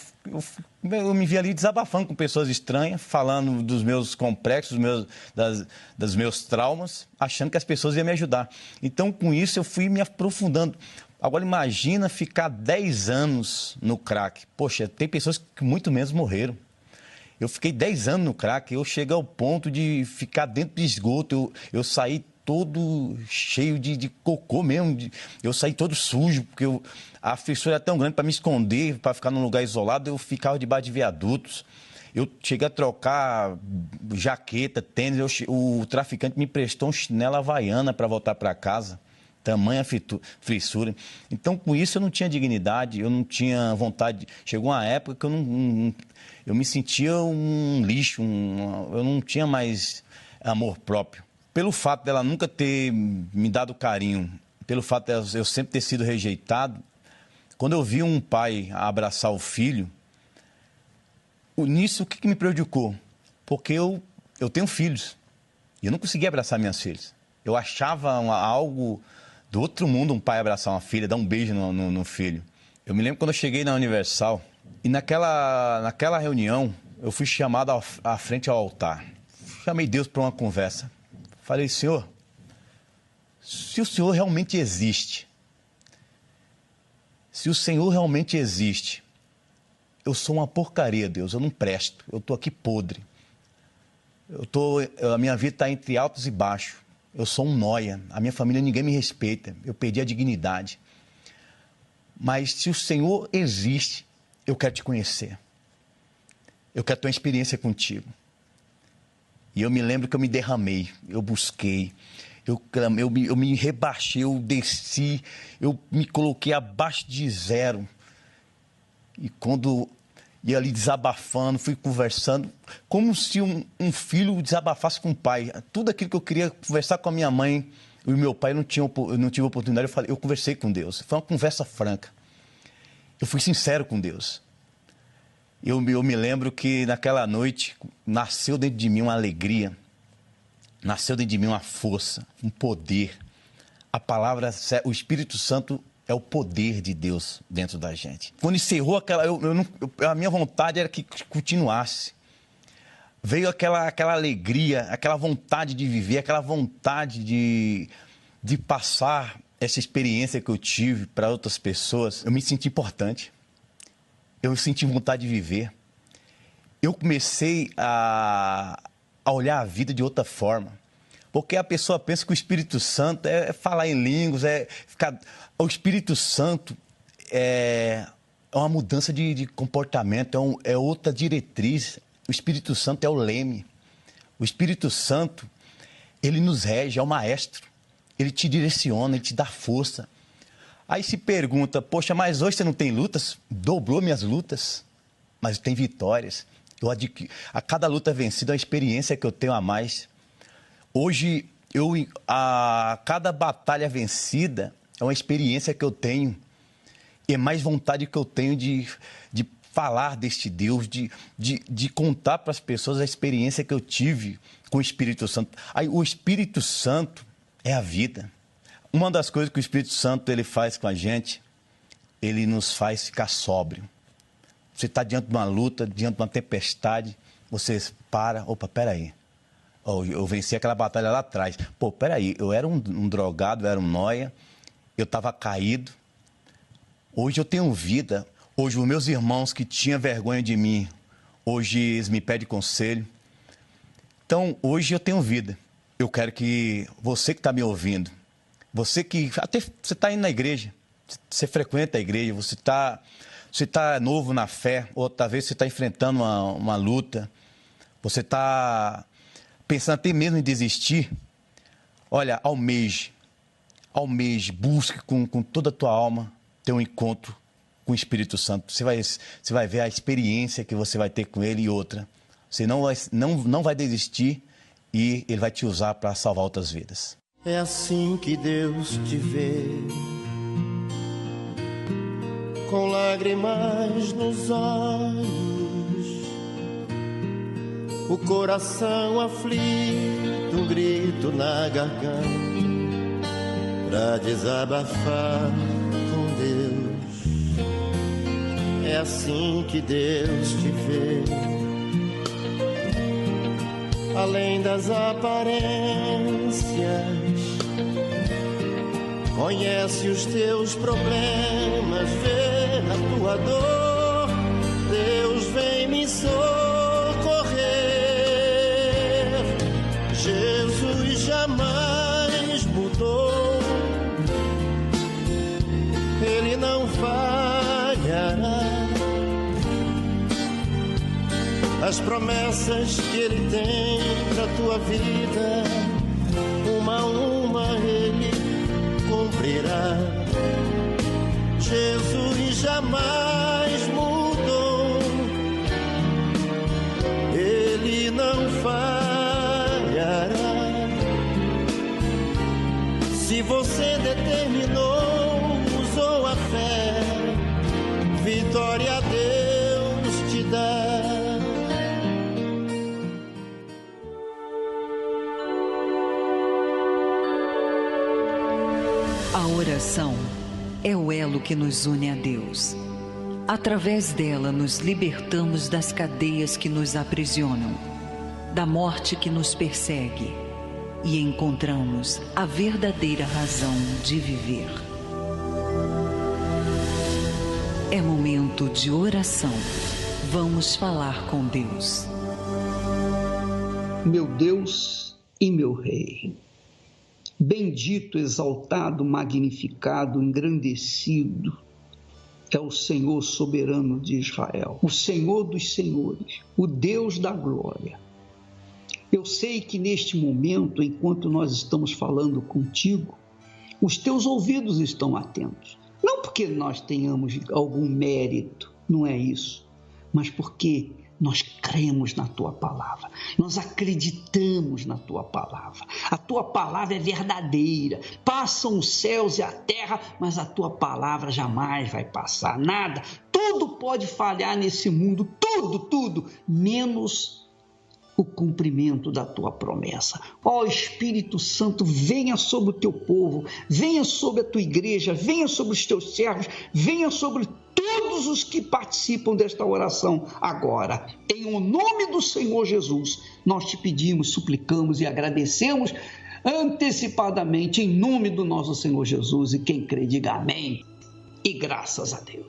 me via ali desabafando com pessoas estranhas, falando dos meus complexos, dos meus traumas, achando que as pessoas iam me ajudar. Então, com isso, eu fui me aprofundando. Agora, imagina ficar 10 anos no crack. Poxa, tem pessoas que muito menos morreram. Eu fiquei 10 anos no crack, eu cheguei ao ponto de ficar dentro de esgoto, eu saí todo cheio de cocô mesmo, eu saí todo sujo, porque a fissura era tão grande para me esconder, para ficar num lugar isolado, eu ficava debaixo de viadutos. Eu cheguei a trocar jaqueta, tênis, o traficante me prestou um chinelo havaiana para voltar para casa. tamanha fissura. Então, com isso, eu não tinha dignidade, eu não tinha vontade. Chegou uma época que eu me sentia um lixo, eu não tinha mais amor próprio. Pelo fato dela nunca ter me dado carinho, pelo fato de eu sempre ter sido rejeitado, quando eu vi um pai abraçar o filho, nisso o que me prejudicou? Porque eu tenho filhos e eu não conseguia abraçar minhas filhas. Eu achava algo do outro mundo um pai abraçar uma filha, dar um beijo no filho. Eu me lembro quando eu cheguei na Universal e naquela reunião eu fui chamado à frente ao altar. Chamei Deus para uma conversa. Falei, Senhor, se o Senhor realmente existe, se o Senhor realmente existe, eu sou uma porcaria, Deus, eu não presto, eu estou aqui podre. A minha vida está entre altos e baixos. Eu sou um nóia, a minha família ninguém me respeita, eu perdi a dignidade. Mas se o Senhor existe, eu quero te conhecer. Eu quero ter uma experiência contigo. E eu me lembro que eu me derramei, eu busquei, eu me rebaixei, eu desci, eu me coloquei abaixo de zero. E quando ia ali desabafando, fui conversando, como se um filho desabafasse com o pai. Tudo aquilo que eu queria conversar com a minha mãe e o meu pai, eu não tive oportunidade, eu conversei com Deus. Foi uma conversa franca. Eu fui sincero com Deus. Eu me lembro que naquela noite nasceu dentro de mim uma alegria, nasceu dentro de mim uma força, um poder. A palavra, o Espírito Santo é o poder de Deus dentro da gente. Quando encerrou a minha vontade era que continuasse. Veio aquela alegria, aquela vontade de viver, aquela vontade de passar essa experiência que eu tive para outras pessoas. Eu me senti importante. Eu senti vontade de viver. Eu comecei a olhar a vida de outra forma. Porque a pessoa pensa que o Espírito Santo é falar em línguas, O Espírito Santo é uma mudança de comportamento, é outra diretriz. O Espírito Santo é o leme. O Espírito Santo, ele nos rege, é o maestro. Ele te direciona, ele te dá força. Aí se pergunta, poxa, mas hoje você não tem lutas? Dobrou minhas lutas, mas tem vitórias. A cada luta vencida é uma experiência que eu tenho a mais. Hoje, a cada batalha vencida é uma experiência que eu tenho. E é mais vontade que eu tenho de falar deste Deus, de contar para as pessoas a experiência que eu tive com o Espírito Santo. Aí, o Espírito Santo é a vida. Uma das coisas que o Espírito Santo ele faz com a gente, ele nos faz ficar sóbrio. Você está diante de uma luta, diante de uma tempestade, você peraí. Eu venci aquela batalha lá atrás. Peraí, eu era um drogado, eu era um nóia, eu estava caído. Hoje eu tenho vida. Hoje os meus irmãos que tinham vergonha de mim, hoje eles me pedem conselho. Então, hoje eu tenho vida. Eu quero que você que está me ouvindo, você que até você está indo na igreja, você frequenta a igreja, você está novo na fé, ou talvez você está enfrentando uma luta, você está pensando até mesmo em desistir. Olha, almeje, busque com toda a tua alma ter um encontro com o Espírito Santo. Você vai ver a experiência que você vai ter com ele e outra. Você não vai desistir e ele vai te usar para salvar outras vidas. É assim que Deus te vê, com lágrimas nos olhos, o coração aflito, um grito na garganta, pra desabafar com Deus. É assim que Deus te vê, além das aparências, conhece os teus problemas, vê a tua dor. Deus vem me socorrer. Jesus jamais mudou, Ele não falhará. As promessas que Ele tem pra tua vida, uma a uma Ele cumprirá. será. Jesus jamais mudou, Ele não falhará. Se você determinou, usou a fé, vitória a Deus te dá. A oração é o elo que nos une a Deus. Através dela, nos libertamos das cadeias que nos aprisionam, da morte que nos persegue, e encontramos a verdadeira razão de viver. É momento de oração. Vamos falar com Deus. Meu Deus e meu Rei, bendito, exaltado, magnificado, engrandecido é o Senhor soberano de Israel, o Senhor dos senhores, o Deus da glória. Eu sei que neste momento, enquanto nós estamos falando contigo, os teus ouvidos estão atentos. Não porque nós tenhamos algum mérito, não é isso, mas porque nós cremos na Tua Palavra, nós acreditamos na Tua Palavra. A Tua Palavra é verdadeira, passam os céus e a terra, mas a Tua Palavra jamais vai passar, nada. Tudo pode falhar nesse mundo, tudo, menos o cumprimento da Tua promessa. Ó Espírito Santo, venha sobre o Teu povo, venha sobre a Tua igreja, venha sobre os Teus servos, venha sobre todos os que participam desta oração agora. Em o nome do Senhor Jesus, nós te pedimos, suplicamos e agradecemos antecipadamente em nome do nosso Senhor Jesus. E quem crê, diga amém e graças a Deus.